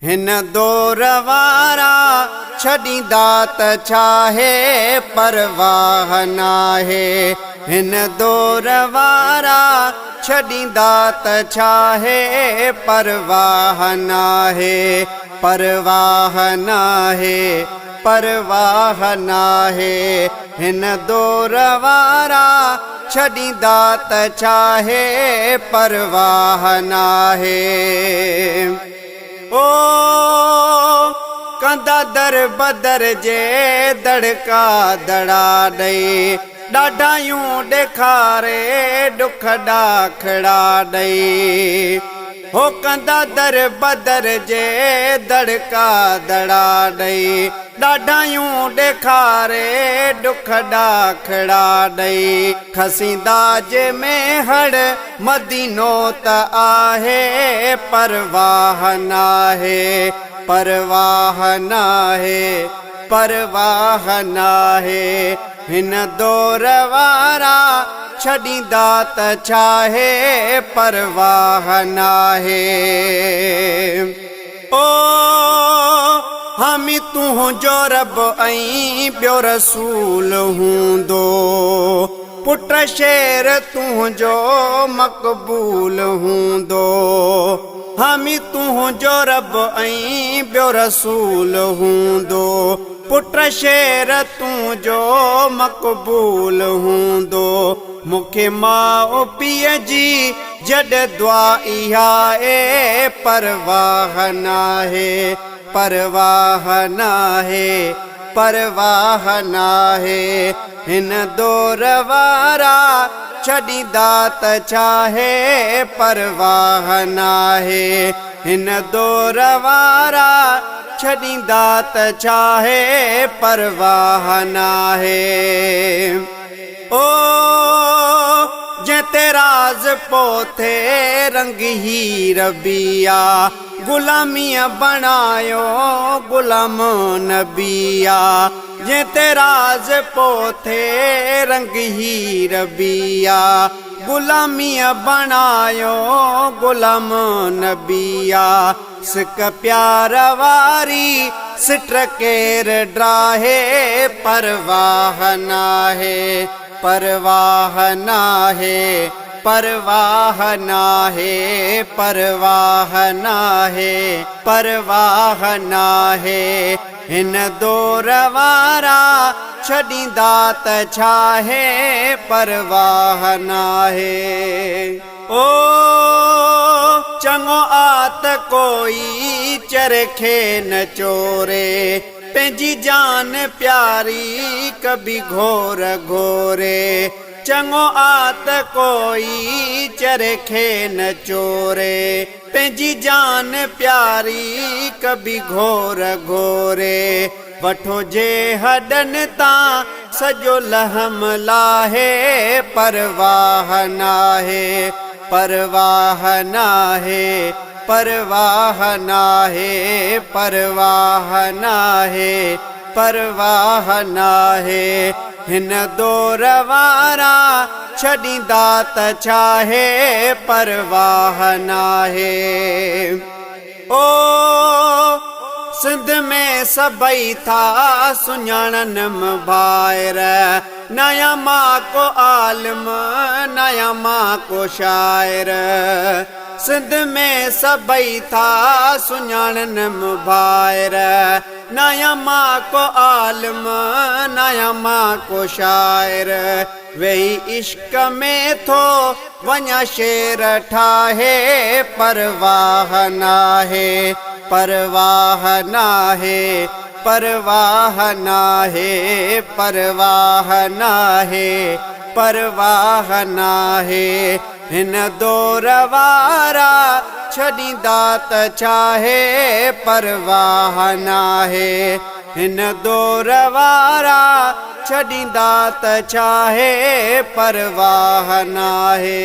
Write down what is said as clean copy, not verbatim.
हिन दौर वारा छॾींदा त छाहे परवाह नाहे। हिन दौर वारा छॾींदा त छाहे परवाह नाहे। परवाह नाहे, परवाह नाहे। हिन दौर वारा छॾींदा त छाहे परवाह नाहे। ओ कंदा दर बदर जे दड़का दड़ा ॾई, ॾाढायूं ॾेखारे ॾुख ॾाखड़ा ॾई। हो कंदा दर बदर जे दड़का दड़ा ॾई, ॾाढायूं ॾेखारे ॾुख ॾाखड़ा ॾई। खसींदा जे में हड़ मदीनो त आहे परवाह नाहे। परवाह नाहे, परवाह नाहे। हिन दौर वारा छॾींदा त छाहे परवाह नाहे। ओ हामी तुंहिंजो रब ऐं ॿियो रसूल हूंदो, पुट शेर तुंहिंजो मक़बूल हूंदो। हामी तुंहिंजो रब ऐं ॿियो रसूल हूंदो, पुट शेर तुंहिंजो मक़बूल हूंदो। मूंखे माउ पीउ जी जॾ दुआ इहा ए परवाह नाहे। परवाह नाहे, परवाह नाहे। हिन दौर वारा छॾींदा त छाहे परवाह नाहे। हिन दौर वारा छॾींदा त छाहे परवाह नाहे। ओ जंहिं ते राज़ पोथे रंग ही रबिया, गुलामीअ बणायो गुलाम नबिया। जंहिं ते राज़ पोथे रंग ही रबिया, गुलामीअ बणायो गुलाम नबिया। सिक प्यार वारी सिट केर ड्राहे परवाह नाहे। परवाह नाहे, परवाह नाहे। परवाह नाहे, परवाह नाहे। हिन दौर वारा छॾींदा त छाहे परवाह नाहे। ओ चङो आत कोई चरखे न चोरे, पंहिंजी जान प्यारी कभी घोर घोरे। चङो आत कोई चरखे न चोरे, पंहिंजी जान प्यारी कभी घोर घोरे। वठो जे हॾनि तां सॼो लहम लाहे परवाह नाहे। परवाह नाहे, परवाह नाहे। परवाह नाहे, परवाह नाहे। हिन दौर वारा छॾींदा त छाहे परवाह नाहे। ओ सिंध में सभई था सुञाणनि भाइर, नया मां को आलिम नया मां को शाइर। सिंध में सभई था सुञाणनि भाइर, नया मां को आलिम नया मां को शाइर। वेही इश्क में थो वञा शेर ठाहे परवाह नाहे। परवाह नाहे, परवाह नाहे। परवाह नाहे, परवाह नाहे। हिन दौर वारा छॾींदा त छाहे परवाह नाहे। हिन दौर वारा छॾींदा त छाहे परवाह नाहे।